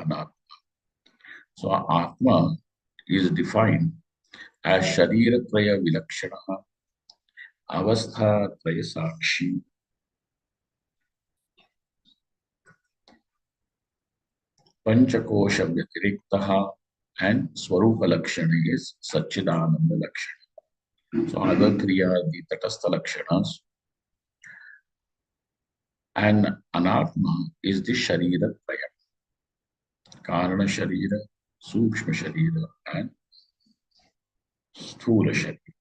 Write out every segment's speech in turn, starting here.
Anatma. So Atma is defined as Shariratraya Vilakshana, Avasthatraya Sakshi, Panchakosha Vyatiriktaha, and Swarupa Lakshana is Satchidananda Lakshana. So other three are the Tatastha Lakshanas. And Anatma is the Sharira Traya. Karana Sharira, Sukshma Sharira, and Sthula Sharira.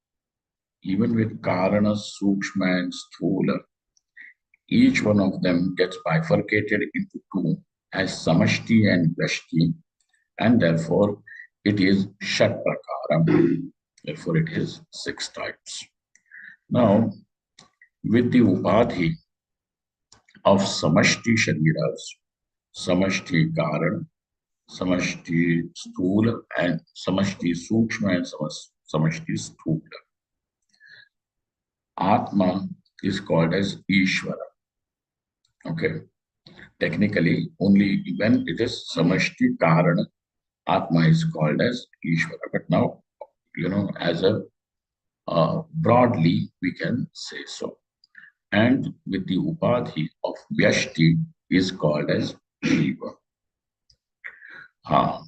Even with Karana, Sukshma, and Sthula, each one of them gets bifurcated into two as Samashti and Vyashti, and therefore it is Shat Prakaram. Therefore it is 6 types. Now, with the Upadhi of Samashti Shariras, Samashti Karana, Samashti Sthula, and Samashti Sukshma, and Samashti Sthula, Atma is called as Ishvara. Okay. Technically, only when it is Samashti Karana, Atma is called as Ishvara. But now, as a broadly, we can say so. And with the Upadhi of Vyashti is called as Jiva. Now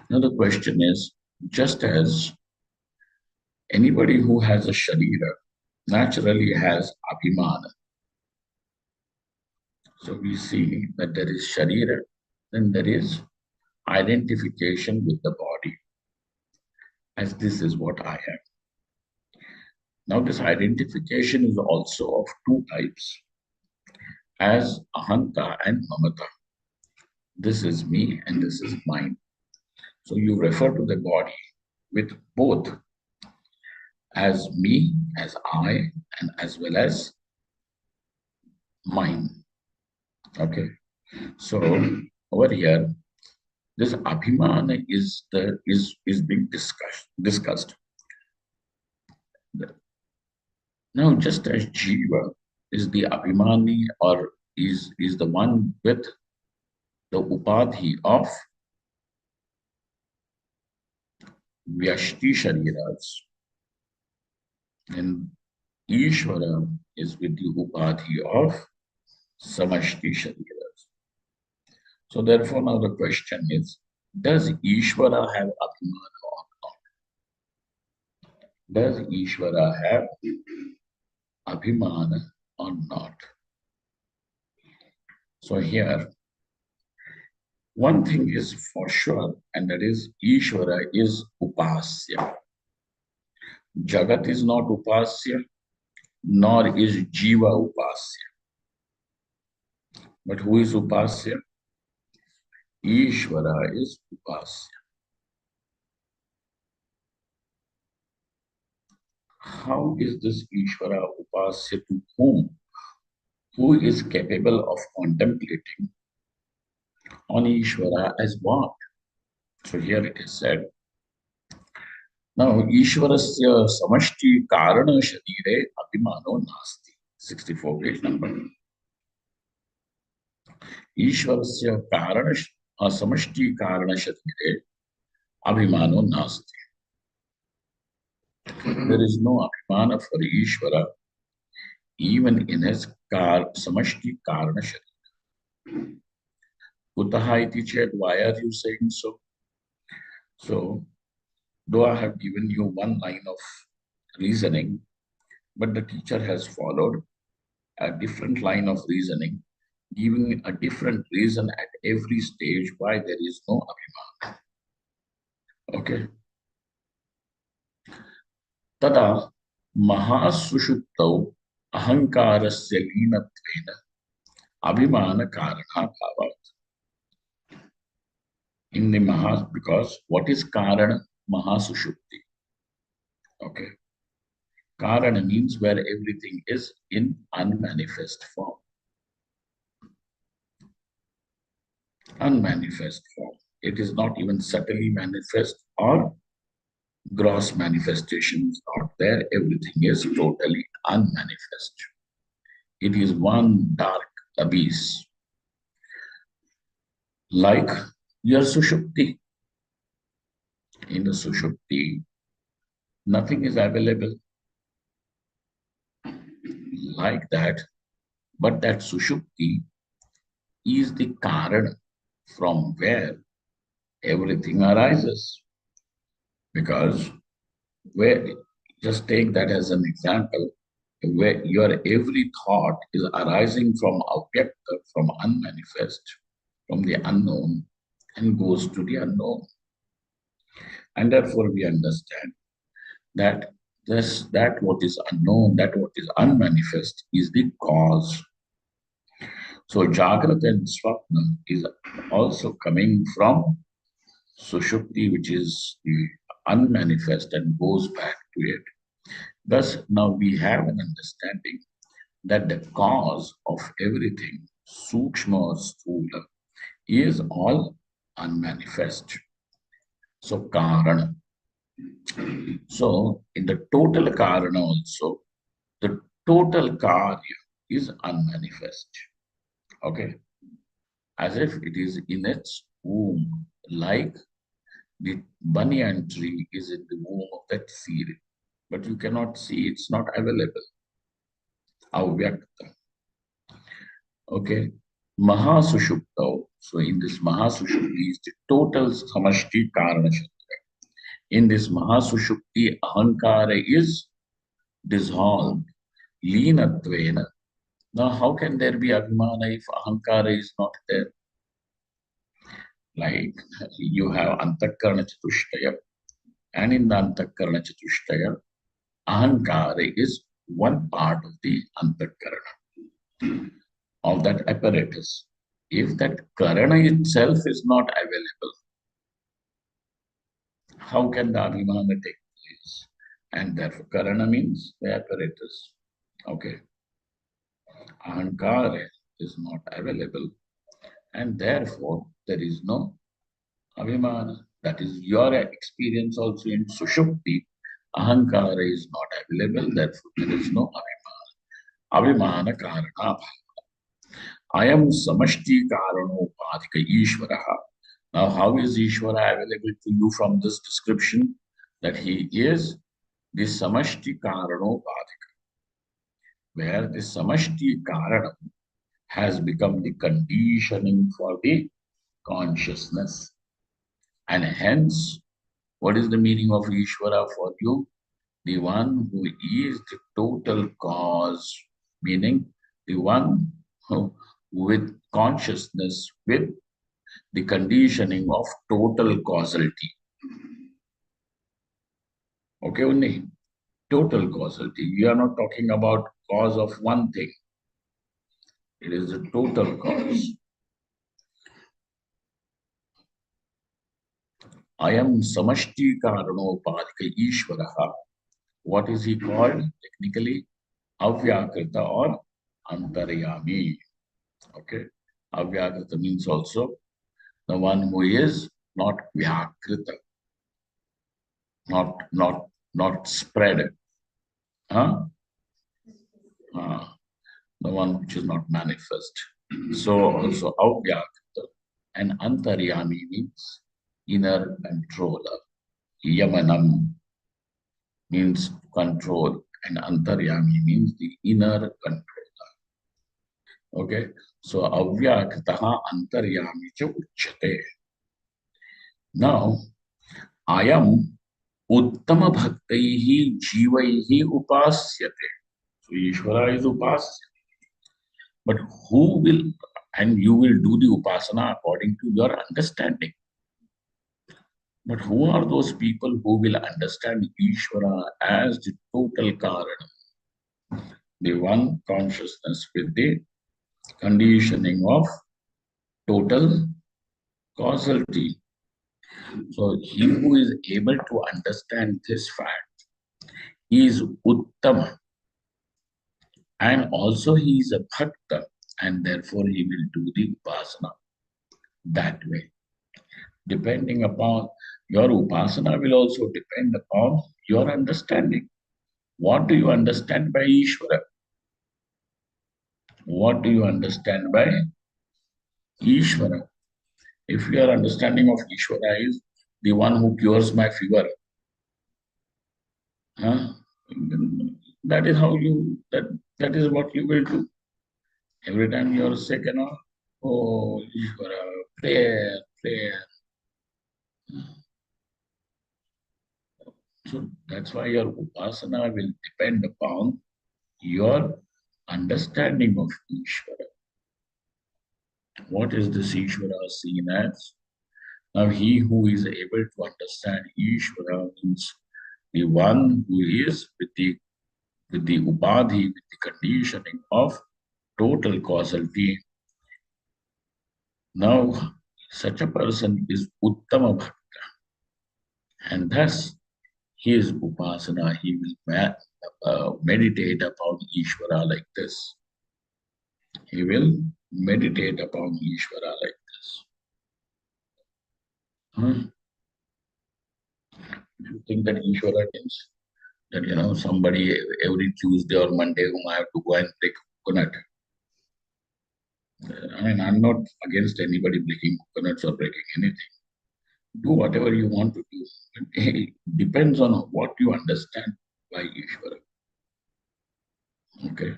the question is, just as anybody who has a Sharira naturally has Abhimana. So we see that there is Sharira, then there is identification with the body, as this is what I am. Now this identification is also of 2 types, as Ahanta and Mamata. This is me and this is mine. So you refer to the body with both as me, as I, and as well as mine. Okay. So over here, this Abhimana is being discussed. Now, just as Jiva is the Abhimani, or is the one with the Upadhi of Vyashti Shariras, and Ishvara is with the Upadhi of Samashti Shariras. So therefore now the question is, does Ishvara have Abhimana or not? Does Ishvara have Abhimana or not? So here, one thing is for sure, and that is Ishvara is Upasya. Jagat is not Upasya, nor is Jiva Upasya. But who is Upasya? Ishvara is Upasya. How is this Ishvara Upasya to whom? Who is capable of contemplating on Ishvara as what? So here it is said, now Ishvarasya Samashti Karana Sharire Abhimano Nasti. 64 page number. Ishvarasya Karana Samashti Karana Sharire Abhimano Nasti. There is no Abhimana for Ishvara even in his Samashti Karana Sharire. Kutaha iti chet, why are you saying so? So, though I have given you one line of reasoning, but the teacher has followed a different line of reasoning, giving a different reason at every stage why there is no Abhimana. Okay. Tada Mahasushuptau Ahankarasya Linatvena Abhimana Karana Bhavat. In the because what is Karana? Mahasushupti. Okay. Karana means where everything is in unmanifest form. Unmanifest form. It is not even subtly manifest or gross manifestations not there. Everything is totally unmanifest. It is one dark abyss. Like your Sushupti. In the Sushupti, nothing is available like that, but that Sushupti is the Karan from where everything arises. Because where, just take that as an example, where your every thought is arising from avyakta, from unmanifest, from the unknown, and goes to the unknown. And therefore we understand that that what is unknown, that what is unmanifest is the cause. So Jagrata and Swapna is also coming from Sushupti, which is the unmanifest and goes back to it. Thus, now we have an understanding that the cause of everything, Sukshma or Sthula, is all unmanifest. So, Karana. So, in the total Karana also, the total Karya is unmanifest. Okay? As if it is in its womb, like the banyan tree is in the womb of that seed. But you cannot see, it's not available. Avyakta. Okay. Mahasushupta. So in this Mahasushupti is the total Samashti Karana Shakti. In this Mahasushupti, Ahankara is dissolved. Leenatvena. Now, how can there be Abhimana if Ahankara is not there? Like you have Antakarana Chatushtaya, and in the Antakarana Chatushtaya, Ahankara is one part of the Antakarana, of that apparatus. If that Karana itself is not available, how can the Abhimana take place? And therefore, Karana means the apparatus. Okay. Ahankara is not available, and therefore there is no Abhimana. That is your experience also in Sushupti. Ahankara is not available, therefore there is no Abhimana. Abhimana Karana. I am Samashti Karanopadhika Ishvaraha. Now, how is Ishvara available to you from this description? That he is the Samashti Karanopadhika, where the Samashti Karanam has become the conditioning for the consciousness. And hence, what is the meaning of Ishvara for you? The one who is the total cause, meaning the one who, with consciousness, with the conditioning of total causality. Okay, only total causality. We are not talking about cause of one thing. It is a total cause. I am Samashti Karanopadhika Ishvaraha. What is he called technically? Avyakrita or Antaryami. Okay. Avyakrita means also the one who is not Vyakrita, not spread. Huh? The one which is not manifest. So also Avyakrita and Antaryami means inner controller. Yamanam means control, and Antaryami means the inner controller. Okay, so Avyakritaha Antaryami cha uchyate. Now, I am Uttama Bhaktaihi Jivaihi Upasyate. So Ishvara is Upasya. But who will, and you will do the Upasana according to your understanding. But who are those people who will understand Ishvara as the total Karana, the one consciousness with the conditioning of total causality? So he who is able to understand this fact is Uttama, and also he is a Bhakta, and therefore he will do the Upasana that way. Depending upon your Upasana will also depend upon your understanding. What do you understand by Ishvara? What do you understand by Ishvara? If your understanding of Ishvara is the one who cures my fever, huh? That is how that is what you will do. Every time you're sick, oh Ishvara, prayer, prayer. So that's why your upasana will depend upon your understanding of Ishvara. What is this Ishvara seen as? Now, he who is able to understand Ishvara means the one who is with the upadhi, with the conditioning of total causality. Now, such a person is Uttama Bhakta, and thus his upasana, he will meditate upon Ishvara like this. He will meditate upon Ishvara like this. If you think that Ishvara means that somebody every Tuesday or Monday whom I have to go and break coconut. I mean, I'm not against anybody breaking coconuts or breaking anything. Do whatever you want to do. It depends on what you understand by Ishvara. Okay.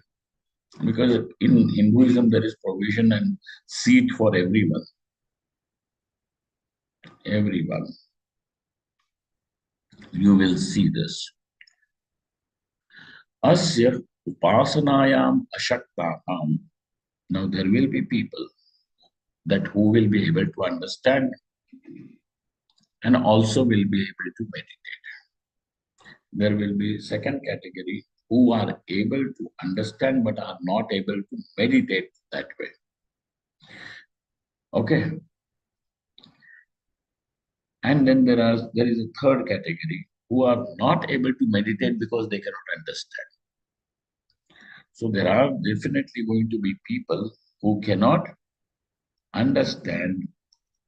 Because in Hinduism there is provision and seat for everyone. Everyone. You will see this. Asya upasanayam ashaktanam. Now there will be people that who will be able to understand and also will be able to meditate. There will be second category who are able to understand but are not able to meditate that way. Okay. And then there is a third category who are not able to meditate because they cannot understand. So there are definitely going to be people who cannot understand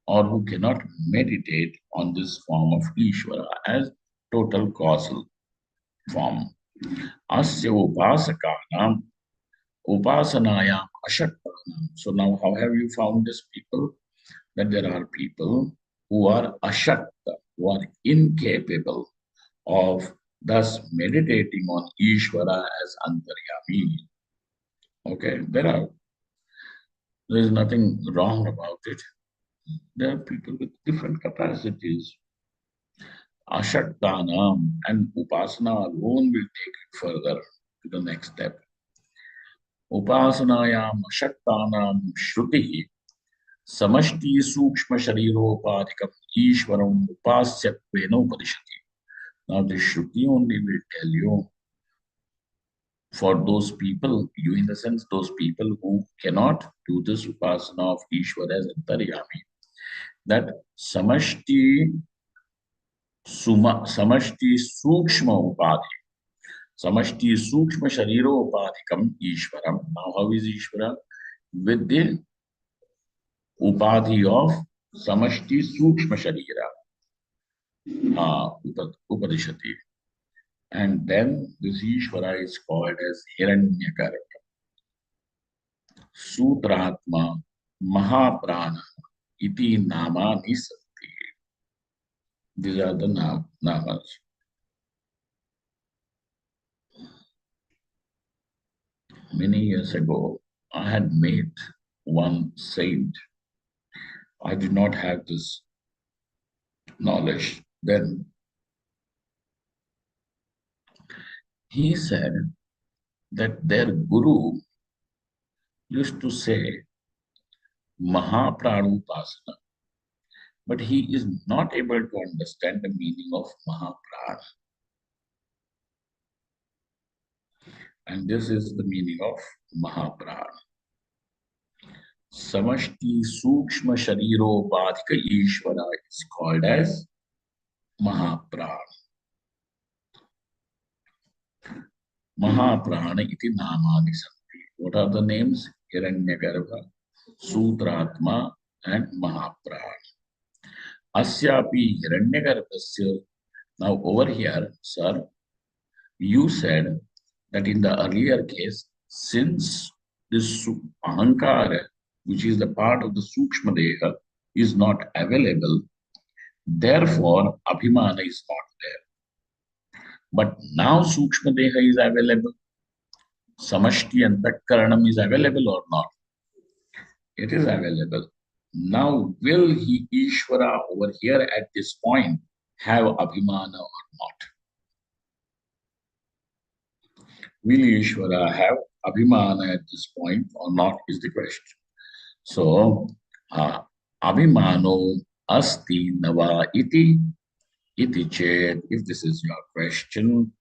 or who cannot meditate on this form of Ishvara as total causal form. Asya upasakanam upasanayam ashaktanam. So now how have you found these people? That there are people who are ashakta, who are incapable of thus meditating on Ishvara as Antaryami. Okay, there is nothing wrong about it. There are people with different capacities. Ashaktanam and Upasana alone will take it further to the next step. Upasanayam Ashaktanam Shruti Samashti Sukshma Shariropadikam Ishwaram Upasyattvena Upadishati. Now the Shruti only will tell you for those people, you in the sense those people who cannot do this Upasana of Ishvara as Antaryami, that Samashti Sukshma Upadhi. Samashti Sukshma Shariro Upadikam Ishwaram. Now, how is Ishvara? With the Upadhi of Samashti Sukshma Sharira. Upadishati. And then this Ishvara is called as Hiranyakaraka. Sutratma Mahaprana Iti Namani Santi. These are the namas. Many years ago, I had met one saint. I did not have this knowledge then. He said that their guru used to say Mahaprana, but he is not able to understand the meaning of Mahaprana. And this is the meaning of Mahaprana. Samashti Sukshma Shariro Badhika Ishvara is called as Mahaprana. Mahaprana iti namani santi. What are the names? Hiranyagarbha, Sutratma, and Mahaprana. Asyapi Hiranyagarbhasya. Now over here, sir, you said that in the earlier case, since this Ahankara, which is the part of the Sukshma Deha, is not available. Therefore, Abhimana is not there. But now Sukshma Deha is available. Samashti Antakaranam is available or not? It is available. Now, will he, Ishvara, over here at this point, have Abhimana or not? Will Ishvara have Abhimana at this point or not is the question. So, Abhimano asti nava iti ched, if this is your question,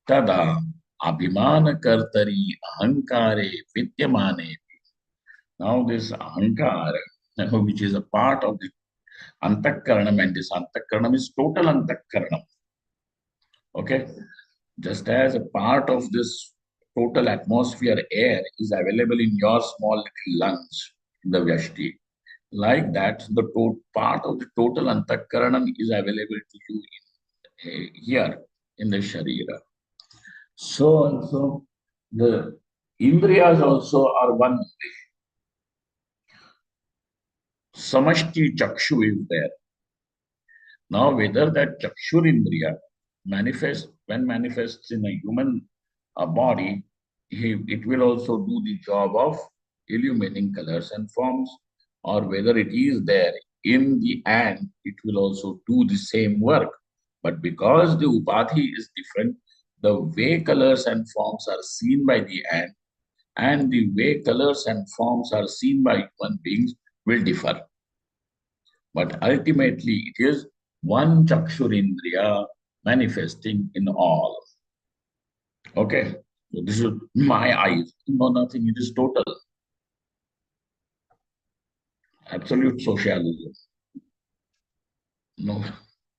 tada Abhimana kartari ahankare vidyamane. Now this ahankara, which is a part of the antakaranam, and this antakaranam is total antakaranam. Okay, just as a part of this total atmosphere air is available in your small little lungs, in the vyashti, like that, the part of the total antakaranam is available to you here in the sharira. So also the indriyas also are one. Samashti chakshu is there. Now, whether that chakshurindriya manifests in a human body, it will also do the job of illumining colors and forms, or whether it is there in the ant, it will also do the same work. But because the upadhi is different, the way colors and forms are seen by the ant and the way colors and forms are seen by human beings will differ. But ultimately, it is one chakshurindriya manifesting in all. Okay, so this is my eyes. No, nothing. It is total, absolute socialism. No,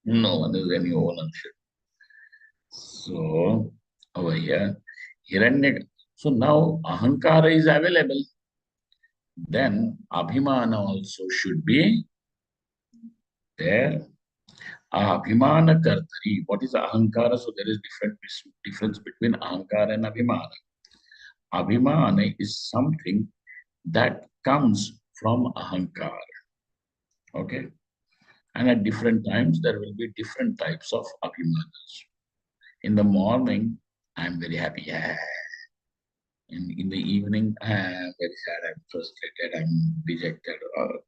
no one has any ownership. So over here, Hiranya. So now Ahankara is available. Then Abhimana also should be there. Abhimana Kartari. What is Ahankara? So there is difference between Ahankara and Abhimana. Abhimana is something that comes from Ahankara. Okay. And at different times, there will be different types of Abhimanas. In the morning, I'm very happy. Yeah. In the evening, I'm very sad, I'm frustrated, I'm dejected, or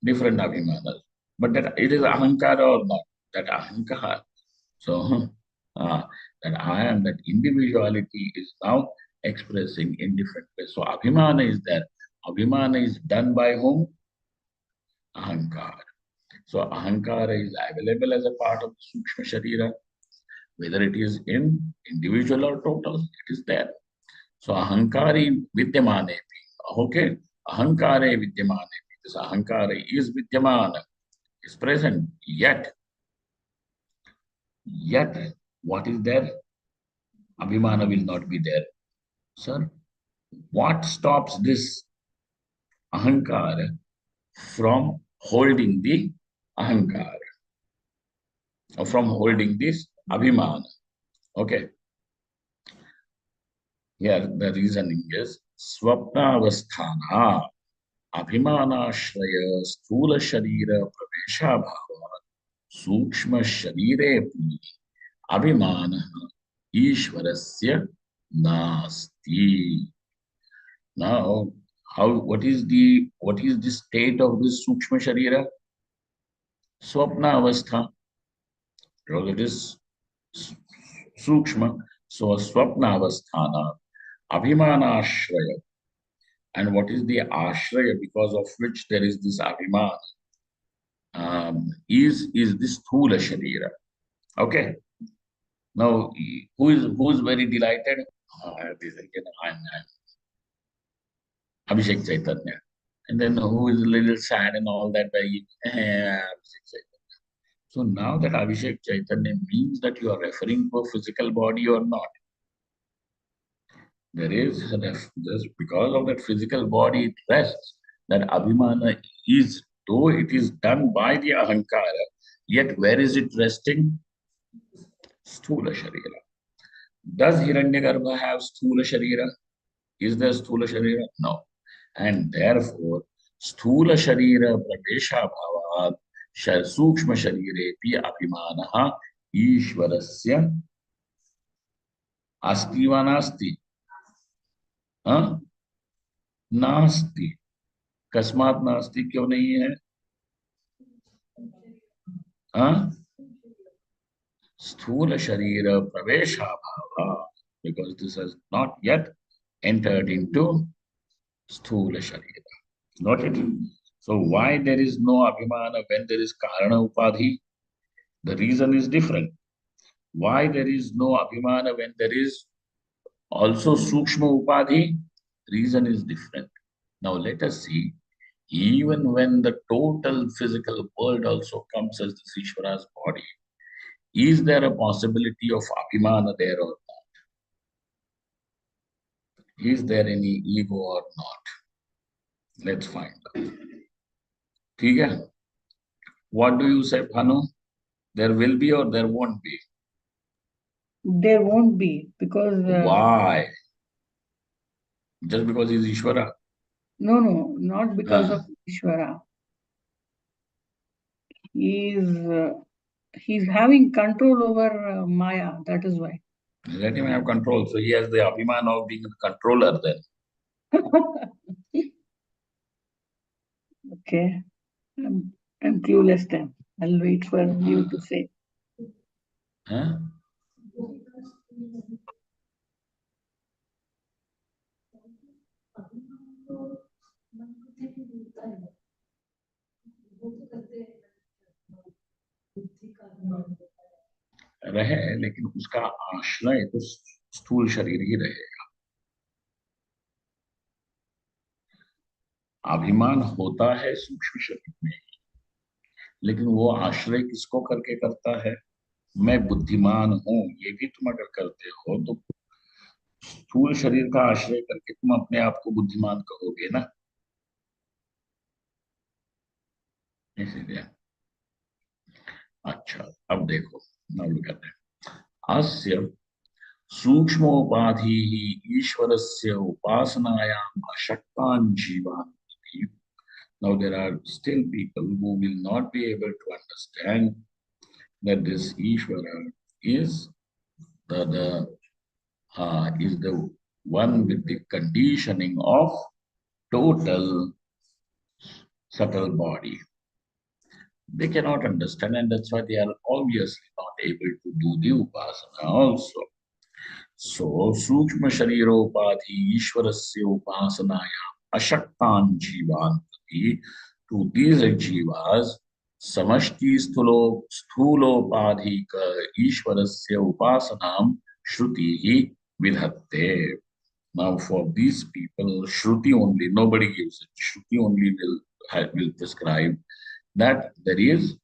different Abhimanas. But that it is Ahankara or not, that Ahankara. So, that I am, that individuality is now expressing in different ways. So, Abhimana is there. Abhimana is done by whom? Ahankara. So, Ahankara is available as a part of the Sukshma Sharira, whether it is in individual or total, it is there. So, Ahankari Vidyamane. Okay, Ahankare Vidyamane. This Ahankara is Vidyamana, is present, yet what is there? Abhimana will not be there. Sir, what stops this Ahankara from holding the Ahankara, or from holding this Abhimana? Okay, here the reasoning is Swapnavasthana Abhimanashraya Sthula Sharira Pravesha Bhava Sukshma Sharire Abhimana Ishvarasya Nasti. Now, what is the state of this Sukshma Sharira? Swapna Avastha. Because it is Sukshma. So Swapna Avasthana Abhimana Ashraya. And what is the Ashraya because of which there is this Abhimana? Is this Thula Sharira. Okay. Now, who is very delighted? This again, I'm Abhishek Chaitanya. And then who is a little sad and all that by Abhishek Chaitanya. So now that Abhishek Chaitanya means that you are referring to a physical body or not. There is just because of that physical body it rests. That Abhimana is, though it is done by the Ahankara, yet where is it resting? Sthula Sharira. Does Hiranyagarbha have Sthula Sharira? Is there Sthula Sharira? No. And therefore, स्थूल शरीर प्रवेशाभावात् सूक्ष्म शरीरेपि अभिमानः ईश्वरस्य अस्ति वा नास्ति? हाँ? नास्ति। कस्मात् नास्ति, क्यों नहीं है? हाँ? स्थूल शरीर प्रवेशाभावात्, because this has not yet entered into sthula sharira. Got it? So why there is no abhimana when there is karana upadhi? The reason is different. Why there is no abhimana when there is also sukshma upadhi? Reason is different. Now let us see, even when the total physical world also comes as this Ishvara's body, is there a possibility of abhimana there or not? Is there any ego or not? Let's find out. ठीक है? What do you say, Bhanu? There will be or there won't be? There won't be, because Why? Just because he's Ishvara? no, not because Huh. of Ishvara. He's having control over Maya. That is why. Let him have control. So he has the abhimana of being the controller then. Okay, I'm clueless then. I'll wait for you to say. Huh? रहे, लेकिन उसका आश्रय तो स्थूल शरीर ही रहेगा। अभिमान होता है सूक्ष्म शरीर में, लेकिन वो आश्रय किसको करके करता है? मैं बुद्धिमान हूं, ये भी तुम अगर करते हो तो स्थूल शरीर का आश्रय करके तुम अपने आप को बुद्धिमान कहोगे ना। इसीलिए अच्छा, अब देखो, नाउ लुक एट दैट। अस्य सूक्ष्मोपाधिः ईश्वरस्य उपासनायाम् अशक्तान् जीवान् प्रति। Now there are still people who will not be able to understand that this Ishvara is the one with the conditioning of total subtle body. They cannot understand, and that's why they are obviously not able to do the upasana also. So, Sukshma Shariropadhi Ishwarasya Upasanaya Ashaktan Jivan Prati, to these jivas, Samashti Sthulopadhika Ishwarasya Upasanam Shruti Vidhatte. Now, for these people, Shruti only, nobody gives it. Shruti only will prescribe that there is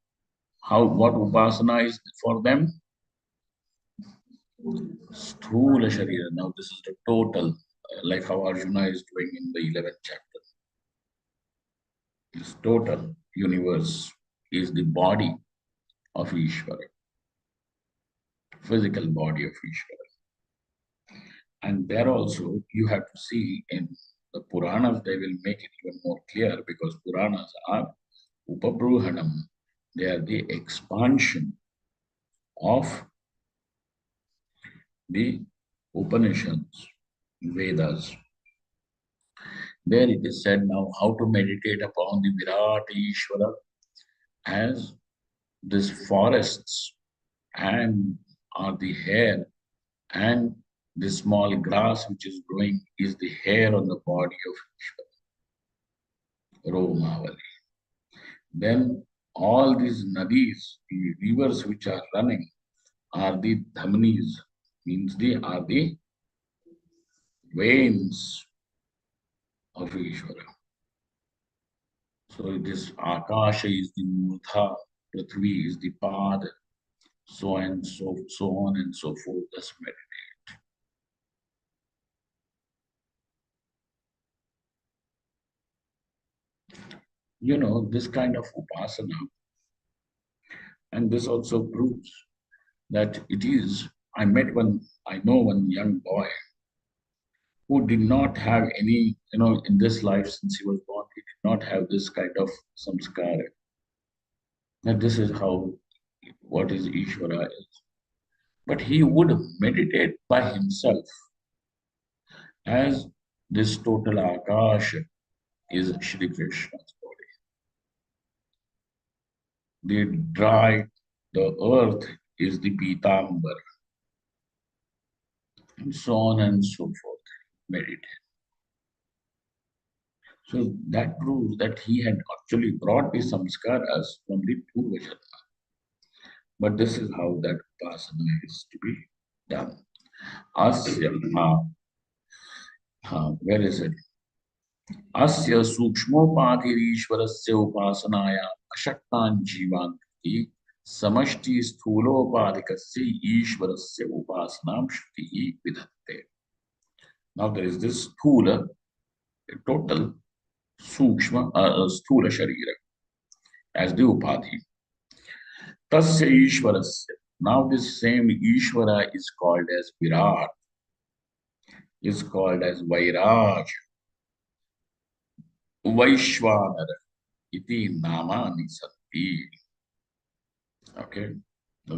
what upasana is for them? Sthula Sharira. Now this is the total, like how Arjuna is doing in the 11th chapter. This total universe is the body of Ishvara, physical body of Ishvara. And there also you have to see in the Puranas, they will make it even more clear, because Puranas are Upabruhanam. They are the expansion of the Upanishads, Vedas. There it is said now how to meditate upon the Virat Ishvara as these forests and are the hair, and the small grass which is growing is the hair on the body of Ishvara, Romavali. Then all these nadis, the rivers which are running, are the dhamnis, means are the veins of Ishvara. So it is Akasha is the Murtha, Prithvi is the Pad, so on and so forth. That's meditate. You know, this kind of upasana, and this also proves that it is. I know one young boy who did not have any, in this life since he was born, he did not have this kind of samskara. That this is how what is Ishvara is. But he would meditate by himself as this total Akash is Shri Krishna's body. The dry, the earth is the Pitambar, and so on and so forth. Meditate. So that proves that he had actually brought the samskaras from the Purva. But this is how that upasana is to be done. Asya, where is it? Asya सूक्ष्मोपाधिरीश्वरस्य उपासनाया अशक्तान् जीवान् प्रति समष्टि स्थूलोपाधिकस्य ईश्वरस्य उपासनां श्रुतिः विधत्ते. Now there is this sthula, total sukshma, sthula sharira as the upadhi. Tasya Ishwarasya. Now this same Ishvara is called as Virat, is called as Vairaj, Vaishwanara, iti namani santi. Okay, so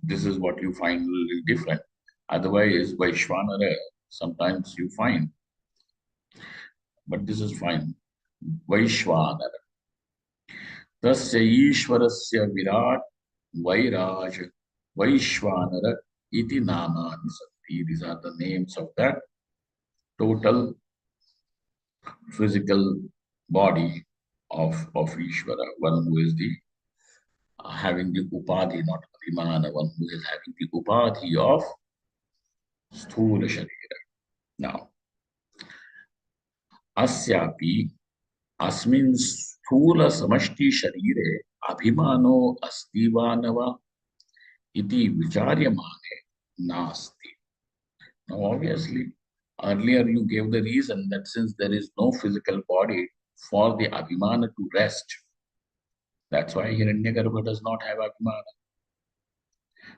this is what you find a little different. Otherwise, Vaishwanara sometimes you find, but this is fine. Vaishwanara. Tasya Ishwarasya Virat, Vairaj, Vaishwanara, iti namani santi. These are the names of that total physical body of Ishvara, one who is the having the upadhi, not abhimana, one who is having the upadhi of sthula sharira. Now, asyapi asmin sthula samashti sharire abhimano astivānava iti vicharyamane nasti. Now, obviously, earlier you gave the reason that since there is no physical body for the abhimana to rest, that's why Hiranyagarbha does not have abhimana.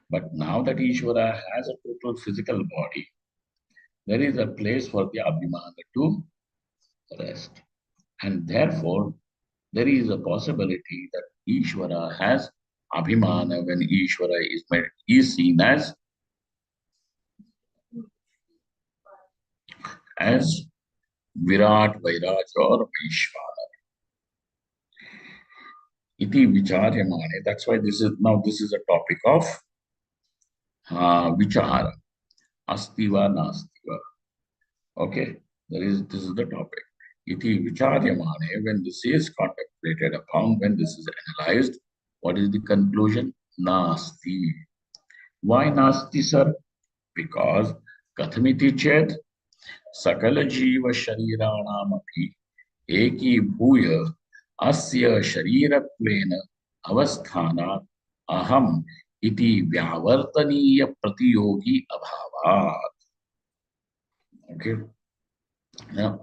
But now that Ishvara has a total physical body, there is a place for the abhimana to rest. And therefore, there is a possibility that Ishvara has abhimana when Ishvara is seen as Virat, Vairaj or Vaishvana. Iti vicharyamane. That's why this is a topic of vichara. Astiva, nastiva. Okay, this is the topic. Iti vicharyamane. When this is contemplated upon, when this is analyzed, what is the conclusion? Nasti. Why nasti, sir? Because kathamiti chet sakala jiva sharirānām api eki bhuya asya sharirattvena avasthānāt aham iti vyavartaniya pratiyogi abhavat. Okay. Now,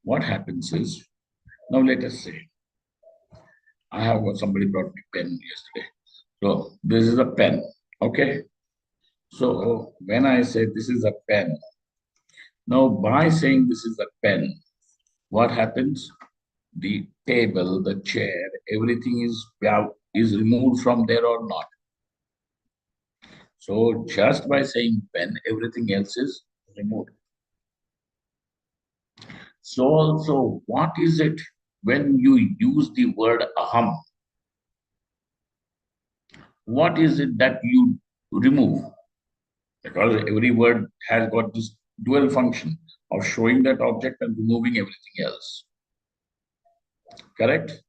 what happens is, now let us say, somebody brought me pen yesterday. So this is a pen. Okay. So when I say this is a pen, now by saying this is a pen, what happens? The table, the chair, everything is removed from there or not. So just by saying pen, everything else is removed. So also, what is it when you use the word aham? What is it that you remove? Because every word has got this dual function of showing that object and removing everything else. Correct?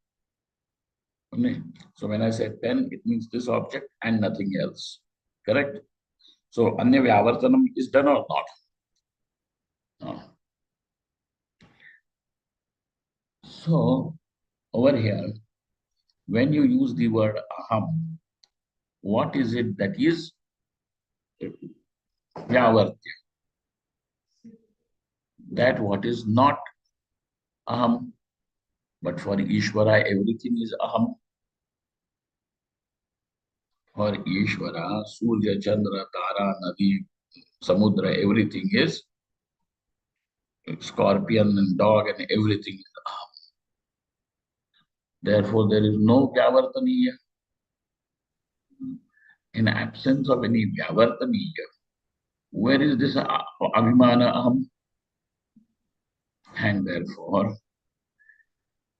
So when I say pen, it means this object and nothing else. Correct? So anya vyavartanam is done or not? No. So over here, when you use the word aham, what is it that is vyavartya? That what is not aham, but for Ishvara, everything is aham. For Ishvara, Surya, Chandra, Tara, Nadi, Samudra, everything is scorpion and dog and everything is aham. Therefore, there is no Vyavartaniya. In absence of any Vyavartaniya, where is this Abhimana Aham? And therefore,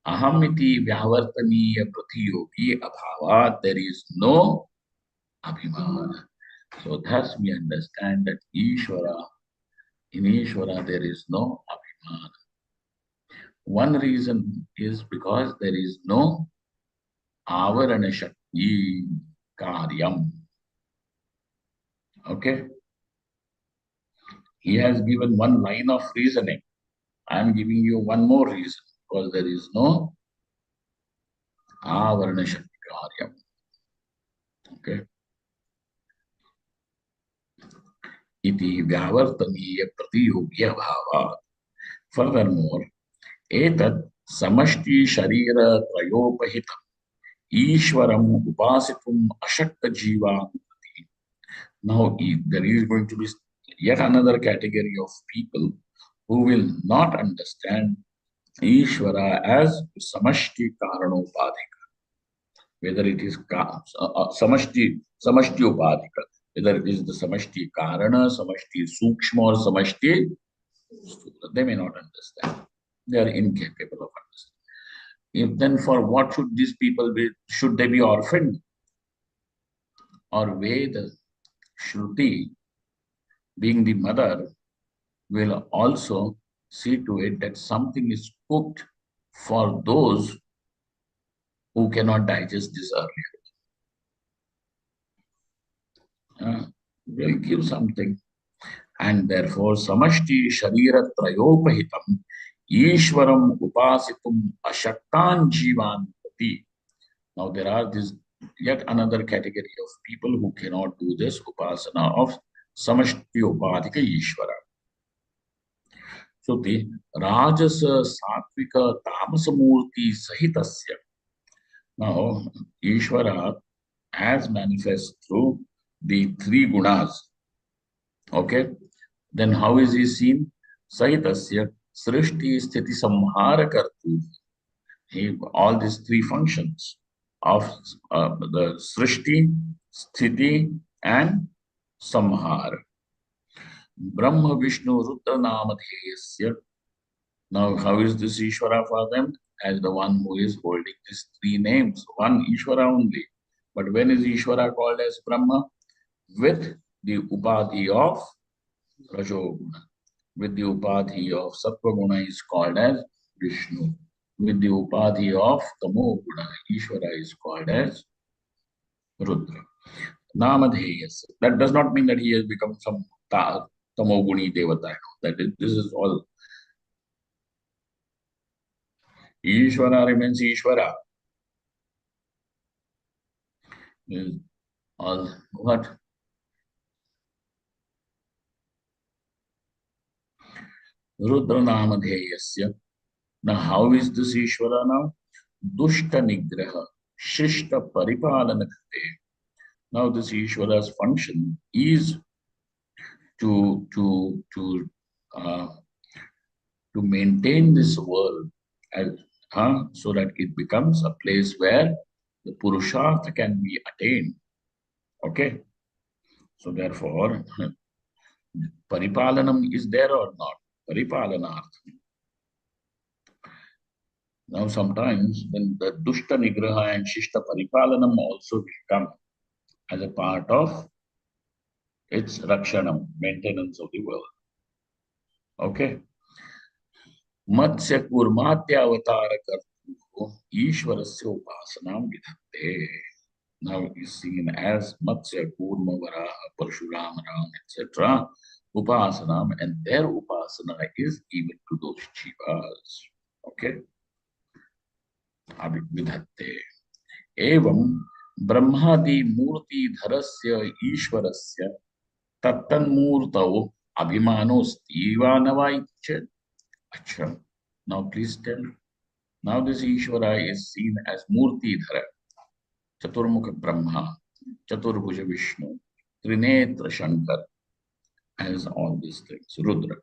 Ahamiti Vyavartaniya Prathiyogi Abhavat, there is no Abhimana. So thus we understand that in Ishvara there is no Abhimana. One reason is because there is no Avarana Shakti Karyam. Okay? He has given one line of reasoning. I am giving you one more reason, because there is no Avarana Shakti Karyam. Okay? Iti Vyavartaniya Pratiyogya Bhava. Furthermore, Etat Samashti Sharira Trayopahitam Ishwaram Upasitum Ashakta Jiva. Now, there is going to be yet another category of people who will not understand Ishvara as Samashti Karanopadhika, whether it is Samashti Upadhika, whether it is the Samashti Karana, Samashti Sukshma, or Samashti Sthula. They may not understand. They are incapable of understanding. If then for what should these people be? Should they be orphaned? Or Veda, Shruti, being the mother, will also see to it that something is cooked for those who cannot digest this earlier. Will give something. And therefore, Samashti Sharira Trayopahitam Ishwaram Upasitum Ashaktan Jivan Pati. Now, there are this yet another category of people who cannot do this upasana of Samashti Upadhika Ishvara. So the Rajasa Satvika Tamasamurti Sahitasya. Now, Ishvara as manifest through the three gunas. Okay? Then how is he seen? Sahitasya Srishti Sthiti Samhara Kartu. All these three functions of the Srishti, Sthiti, and Samhara. Brahma Vishnu Rudra Namadheyasya. Now, how is this Ishvara for them? As the one who is holding these three names, one Ishvara only. But when is Ishvara called as Brahma? With the Upadhi of Rajoguna. With the Upadhi of Sattva is called as Vishnu. With the Upadhi of Tamoguna, Ishvara is called as Rudra. Namadheyas. That does not mean that he has become some Tamoguni Devata. This is all. Ishvara remains Ishvara. All what? Rudra Namadheyasya. Now, how is this Ishvara now? Dushta Nigraha, Shishta Paripalana Krite. Now, this Ishvara's function is to uh, to maintain this world as, so that it becomes a place where the Purushartha can be attained. Okay? So, therefore, Paripalanam is there or not? Paripalanartha. Now, sometimes when the Dushta Nigraha and Shishta Paripalanam also will come as a part of its Rakshanam, maintenance of the world. Okay? Matsya Kurmatya Avatara Kartu Ishwarasya Upasanam Vidhatte. Now is seen as Matsya Kurma Varaha Parshuram Ram, etc. Upasanam, and their Upasana is given to those Jivas. Okay? Vidhatte. Evam Brahmadi Murti Dharasya Ishwarasya Tattanmurtau Abhimano Stivana Acha. Now please tell. Now this Ishvara is seen as Murti Dhara, Chaturmukha Brahma, Chaturbhuja Vishnu, Trinetra Shankar, as all these things. Rudra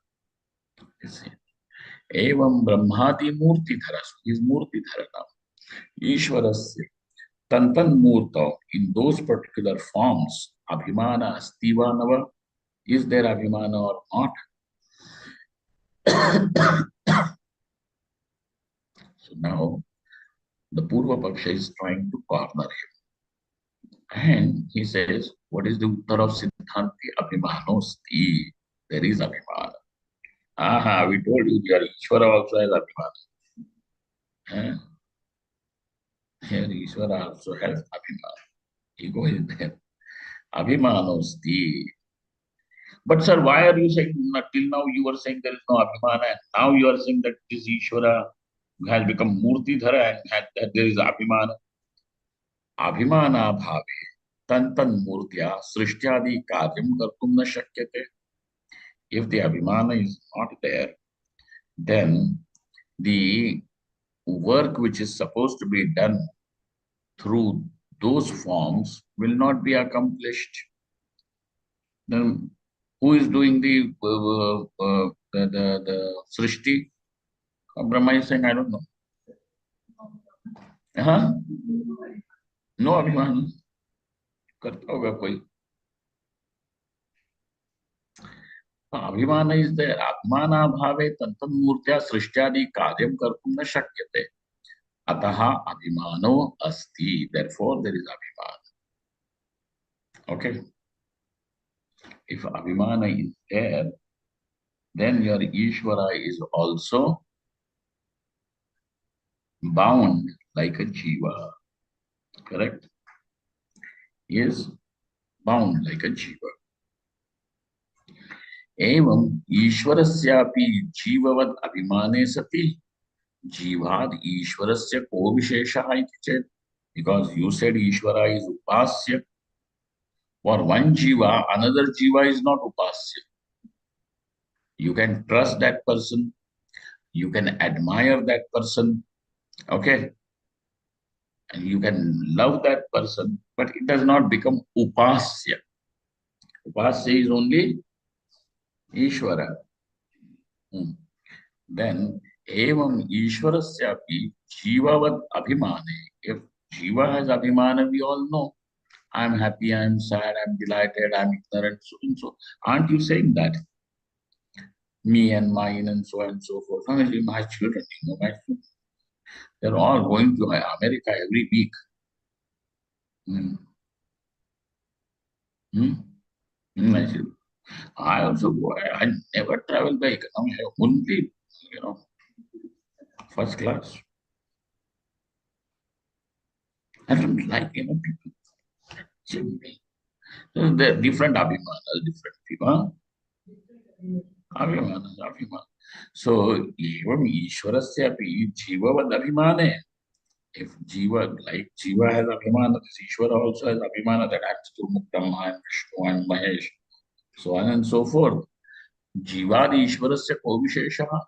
is seen. Evam Brahmati Murti Dhara. So he is Murti Dhara now. Ishvarasya Tantan Murta, in those particular forms, Abhimana Astiva Nava, is there Abhimana or not? So now the Purva Paksha is trying to corner him. And he says, what is the Uttar of Siddhanti? Abhimanosti. There is Abhimana. Aha, we told you here, Ishvara also has Abhimana. Eh? Here Ishvara also has Abhimana. Ego is there. Abhimanosti. But sir, why are you saying till now you were saying there is no Abhimana and now you are saying that this Ishvara has become Murti Dhara and that there is Abhimana? Abhimana bhave tantan murtya srishyadi karyam kartum na shakyate. If the Abhimana is not there, then the work which is supposed to be done through those forms will not be accomplished. Then who is doing the Srishti? Brahma is saying, I don't know. हाँ no अभिमान करता होगा कोई अभिमान is there आत्मानाभावे तन्मूर्त्या सृष्ट्यादि कार्यं कर्तुं न शक्यते अतः अभिमानो अस्ति therefore there is abhiman. Okay, if abhimana is there, then your Ishvara is also bound like a jiva. Correct? He is bound like a jiva. एवं ईश्वरस्यापि जीववद अभिमाने सति जीवाद ईश्वरस्य को विशेषः इति चेत्, because you said Ishvara is upasya. For one jiva, another jiva is not upasya. You can trust that person, you can admire that person, okay, and you can love that person, but it does not become upasya. Upasya is only Ishvara. Then evam Ishwarasyapi jivavat abhimane. If jiva has abhimana, we all know. I'm happy, I'm sad, I'm delighted, I'm ignorant, so and so. Aren't you saying that? Me and mine and so forth. Finally, my children, my children, they're all going to America every week. Hmm. Hmm. I said, I also go. I never travel by economy. I only, you know, first class. I don't like, people checking me. So there are different abhimanas, different people. Abhimanas, abhiman. So, evam Ishwarasyapi jivavad abhimane. If jiva, like jiva has abhimana, this Ishvara also has abhimana that acts to Muktama and Vishnu and Mahesh, so on and so forth. Jivadi Ishvarasya Kovisheshaha,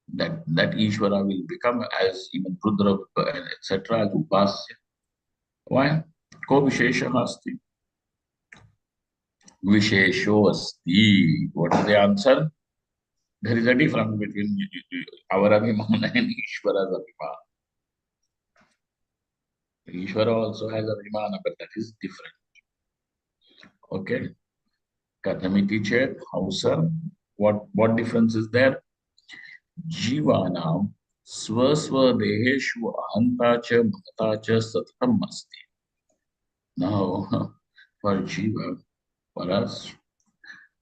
that Ishvara will become as even Rudra, etc. as Upasya. Why? Kovisheshaha asti. Vishesho asti. What is the answer? There is a difference between our Abhimana and Ishvara's Abhimana. Ishvara also has Abhimana, but that is different. Okay. Kathamiti chet, how sir? What difference is there? Jivanam swaswadeheshu ahanta cha mahata cha sattam asti. Now, for Jiva, for us,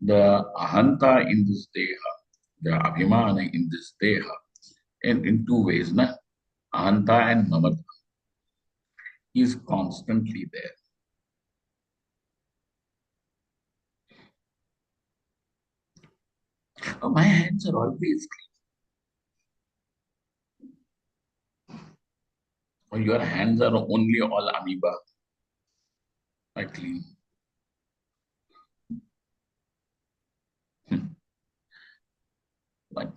the ahanta in this deha, the abhimana in this deha, and in two ways, na? Ahanta and mamata is constantly there. Oh, my hands are always clean. Or your hands are only all amoeba. I clean. Like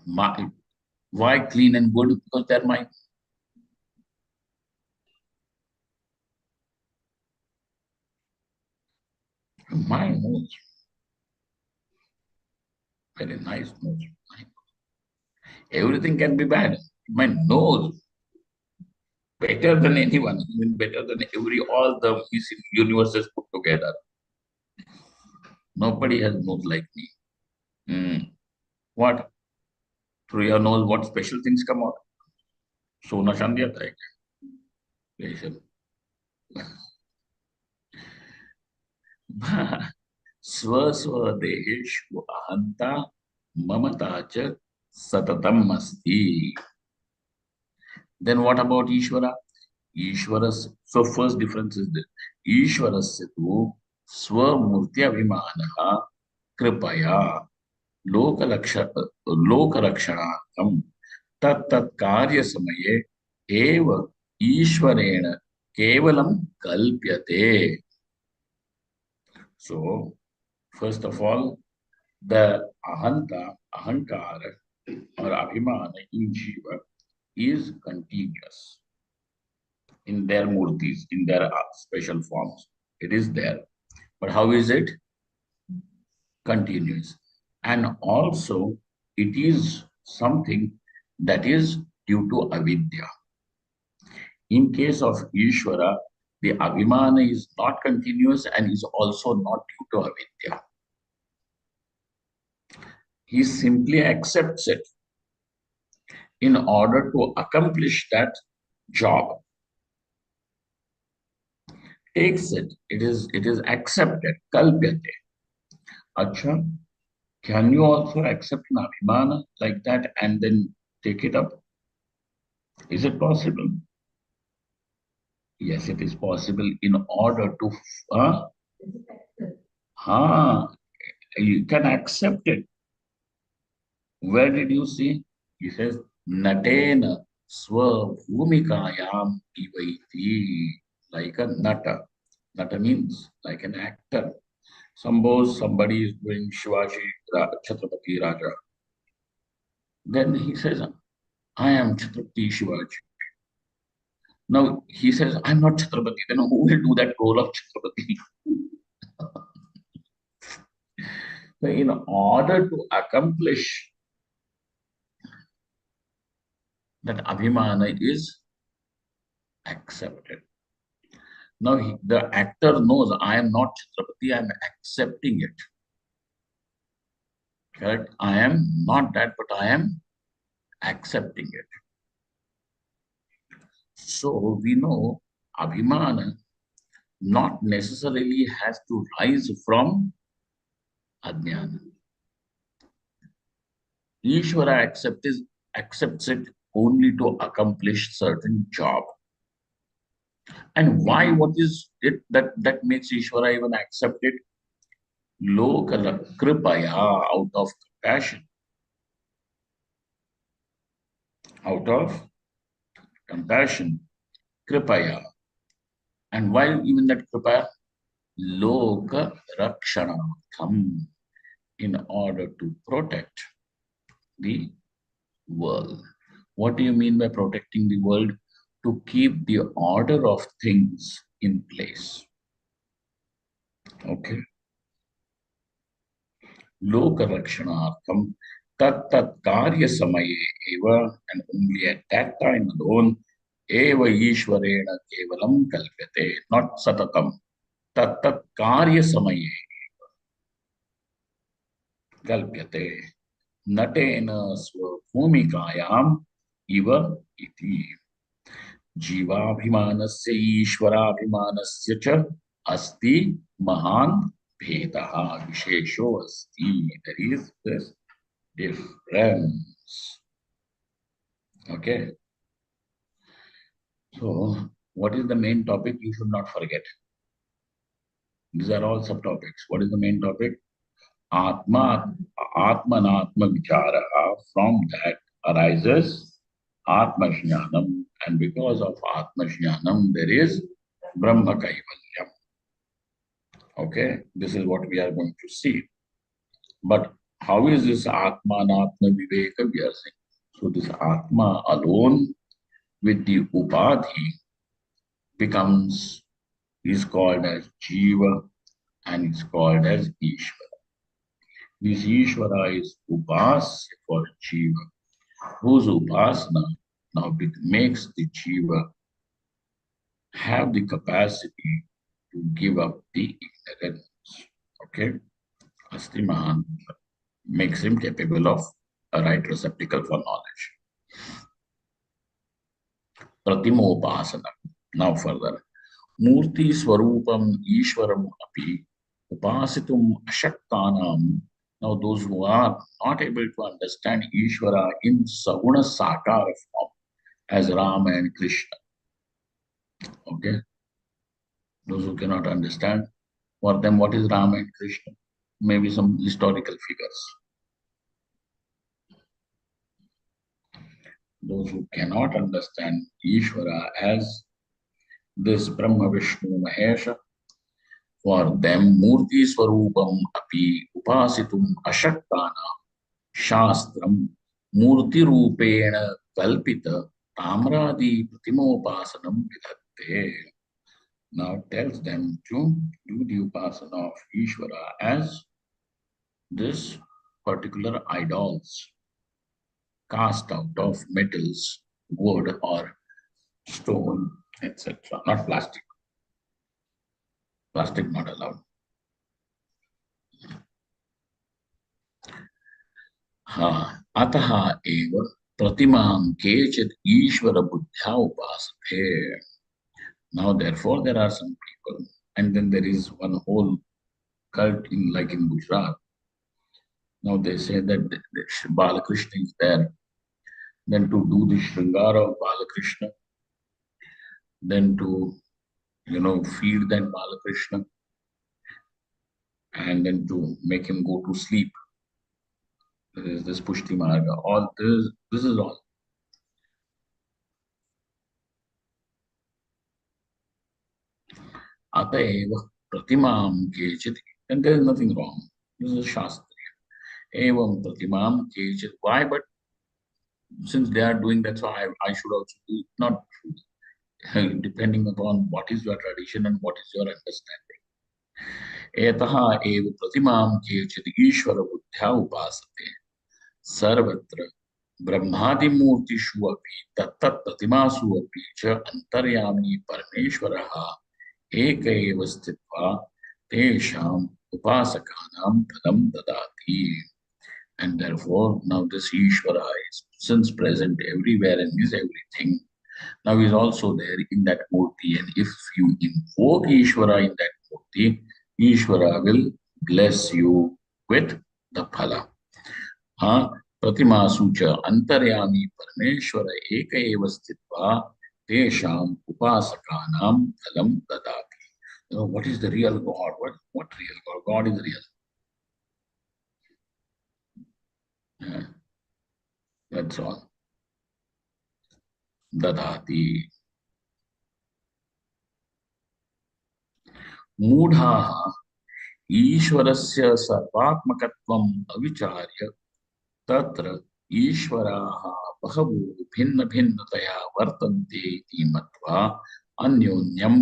why clean and good? Because they're my nose. Very nice nose. Everything can be bad. My knows better than anyone, even better than all the universes put together. Nobody has knows like me. Hmm. What? Through your nose, what special things come out? सोना चांदी आता है क्या? ये सब. स्वस्वदेहेषु अहंता ममता च सततम अस्ति. Then what about Ishvara? Ishvaras. So first difference is this. Ishvarasya tu स्वमूर्ति अभिमानः कृपया लोकलक्ष लोकरक्षणार्थं तत्तत् कार्यसमये एव ईश्वरेण केवलं कल्प्यते. So first of all, the ahanta, ahankara or abhimana in Jiva is continuous in their murtis, in their special forms. It is there. But how is it? Continuous. And also, it is something that is due to avidya. In case of Ishvara, the abhimana is not continuous and is also not due to avidya. He simply accepts it in order to accomplish that job. Takes it. It is accepted. Kalpyate. Acha, can you also accept an abhimana like that and then take it up? Is it possible? Yes, it is possible in order to you can accept it. Where did you see? He says, Natena swa bhumikayam ivaiti. Like a nata. Nata means like an actor. Suppose somebody is doing Shivaji Chhatrapati Raja. Then he says, I am Chhatrapati Shivaji. Now he says, I'm not Chhatrapati. Then who will do that role of Chhatrapati? So in order to accomplish that abhimana is accepted. Now the actor knows I am not Chhatrapati, I am accepting it. Correct? I am not that, but I am accepting it. So we know abhimana not necessarily has to rise from ajnana. Ishvara accepts it only to accomplish certain job. And why? What is it that makes Ishvara even accept it? Lokala kripaya, out of compassion. Out of compassion. Kripaya. And why even that kripaya? Loka rakshanatham, in order to protect the world. What do you mean by protecting the world? To keep the order of things in place. Okay. Lokarakshanartham tat karya samaye eva, and only at that time alone eva ishwarena kevalam kalpyate, not satatam. Tat karya samaye kalpyate natena svabhumikayam iva iti. जीवाभिमानस्य ईश्वराभिमानस्य च अस्ति महान भेदः विशेषो अस्ति. There is this difference. Okay. So, what is the main topic? You should not forget. These are all subtopics. What is the main topic? Atmanatma vichara. From that arises Atma Jnanam, and because of Atma Jnanam, there is Brahma Kaivalyam. Okay, this is what we are going to see. But how is this Atma and Atma Viveka we are saying? So this Atma alone with the Upadhi is called as Jiva and is called as Ishvara. This Ishvara is Upasya for Jiva, whose Upasana Now it makes the jiva have the capacity to give up the ignorance. Okay? Astiman makes him capable of a right receptacle for knowledge. Pratimopasana. Now further. Murti Swarupam Ishwaram Api Upasitum Ashaktanam. Now those who are not able to understand Ishvara in Saguna Sakara form as Rama and Krishna. Okay? Those who cannot understand, for them what is Rama and Krishna? Maybe some historical figures. Those who cannot understand Ishvara as this Brahma Vishnu Mahesha, for them Murti Swarupam Api Upasitum Ashaktana Shastram Murti Rupena Kalpita Tamradi Pratimopasanam Vidatte. Now tells them to do the upasana of Ishvara as this particular idols cast out of metals, wood or stone, etc. Not plastic. Plastic not allowed. अतः एव प्रतिमां केचित् ईश्वर बुद्ध्या उपासते. Now therefore there are some people, and then there is one whole cult in like in Gujarat. Now they say that Balakrishna is there. Then to do the Shringara of Balakrishna, then to feed that Balakrishna, and then to make him go to sleep. There is this Pushti Marga. All this is all. Ataiva Pratimam Kechit, and there is nothing wrong. This is Shastra. Evam Pratimam Kechit. Why? But since they are doing that, so I should also do it. Not depending upon what is your tradition and what is your understanding. Etaha eva pratimam kechit ishvara buddhya upasate. Sarvatra ब्रह्मादिमूर्तिषु अपि तत्तत् प्रतिमासु अपि च अंतर्यामी परमेश्वरः एक एव स्थित्वा तेषाम् उपासकानां फलं ददाति. And therefore now this Ishvara is since present everywhere and is everything. Now he is also there in that murti, and if you invoke Ishvara in that murti, Ishvara will bless you with the phala. प्रतिमासु च अंतर्यामी परमेश्वर एक एव स्थित्वा तेषाम् उपासकानां फलं ददाति. What is the real God? What real God? God is real. That's all. Dadati. मूढ़ाः ईश्वरस्य सर्वात्मकत्वम् अविचार्य तत्र ईश्वराः बहवो भिन्न भिन्नतया वर्तन्ते इति मत्वा अन्योन्यं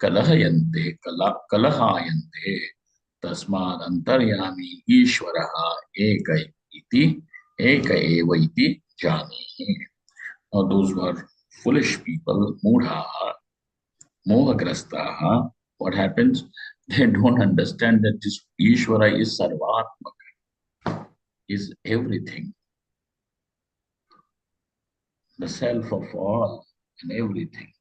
कलहायन्ते. तस्मात् अंतर्यामी ईश्वरः एक एव इति जानीहि. Now those who are foolish people, मूढ़ाः, mohagrastaः, what happens? They don't understand that this Ishvara is sarvatmaka, is everything, the self of all and everything.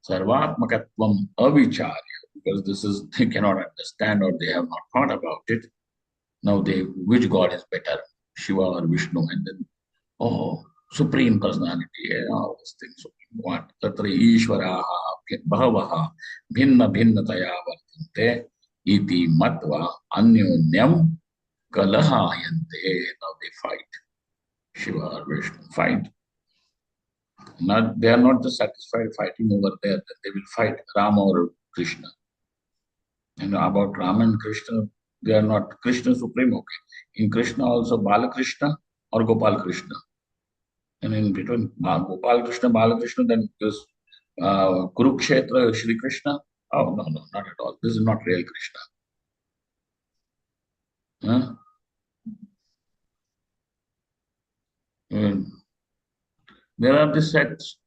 Sarvatmakatvam avicharya, because this is, they cannot understand or they have not thought about it. Now which God is better, Shiva or Vishnu? And then, Supreme Personality, all these things. What? Tatra Ishvaraha Bhavaha Bhinna Bhinnataya Vartante Iti Matva Anyonyam Kalahayante. Now they fight. Shiva or Vishnu fight. They are not just satisfied fighting over there, that they will fight Rama or Krishna. And about Rama and Krishna, they are not Krishna Supreme. Okay. In Krishna also Balakrishna or Gopal Krishna. And in between Gopal Krishna, Balakrishna, then this Kurukshetra, Shri Krishna. Oh, no, not at all. This is not real Krishna. There are the sects.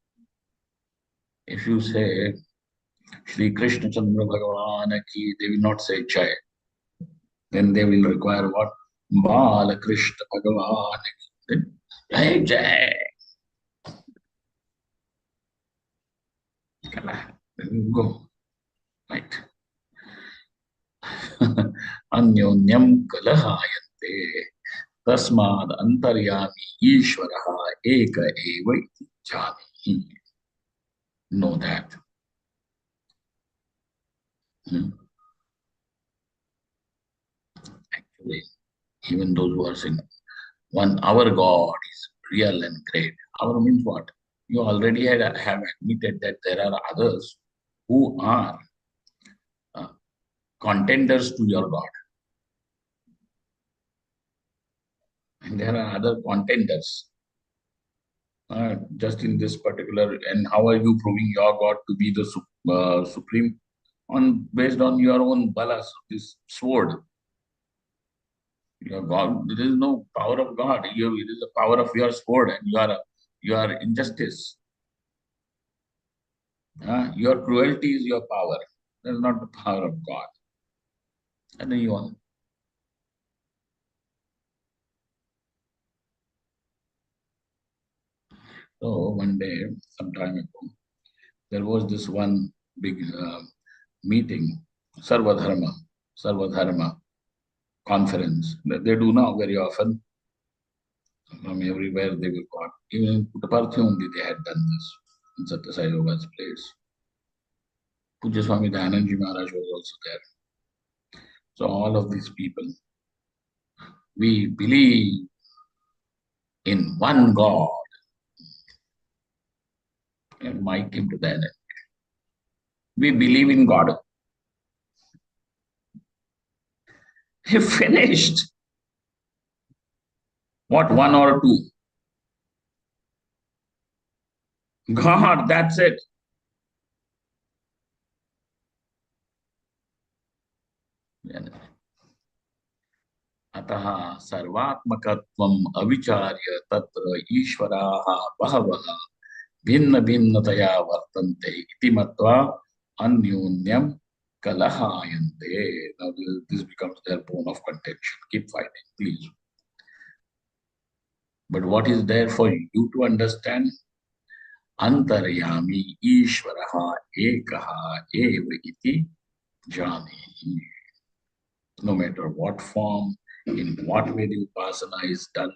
If you say Shri Krishna Chandra Bhagavan ki, they will not say Jai. Then they will require what? Bala Krishna Bhagavan ki. Then Jai Jai. Then you go. Right. Anyonyam kalahayante. Tasmad antaryami Ishvaraha eka eva iti jani. Know that. Actually, even those who are saying, our God is real and great. Our means what? You already have admitted that there are others who are uh, contenders to your God. And there are other contenders just in this particular. And how are you proving your God to be the supreme? Based on your own balas, this sword. Your God, there is no power of God. It is the power of your sword and your injustice. Your cruelty is your power. That is not the power of God. And then you on. So one day, some time ago, there was this one big meeting, Sarvadharma conference. They do now very often. From everywhere they will come. Even in Puttaparthi only they had done this in Satyasai Baba's place. Pujya Swami Dayananji Maharaj was also there. So all of these people, we believe in one God. And Mike came to Dayananji. We believe in God. He finished. What, one or two? God, that's it. अतः सर्वात्मकत्वम् अविचार्य तत्र ईश्वराः बहवः भिन्न भिन्नतया वर्तन्ते इति मत्वा अन्योन्यं kalahayante. Now this becomes their bone of contention. Keep fighting, please. But what is there for you to understand? Antaryami Ishvaraha Ekaha Eva iti jani. No matter what form, in what way the upasana is done,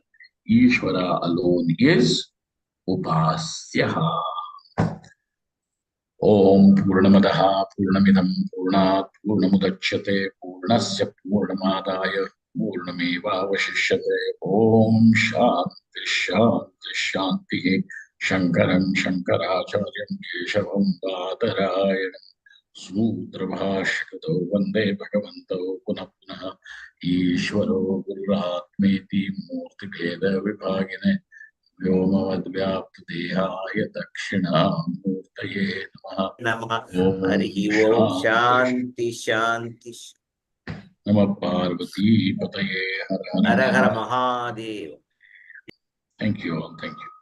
Ishvara alone is upasyaha. Om Purnamadaha Purnamidam Purnat Purnamudachyate Purnasya Purnamadaya Purnameva Vashishyate. Om Shanti Shanti Shanti. Shankaram Shankaracharyam Keshavam Badarayana Sutrabhashyato Vande Bhagavanto Punah Punah Ishvaro Gururatmeti Murti Bheda Vibhagine व्योमवद्व्याप्तदेहाय दक्षिणामूर्तये नमः. नमः. ओम हरि ओम शांति शांति. नमः पार्वती पतये हर हर हर हर Mahadev. Thank you all. Thank you.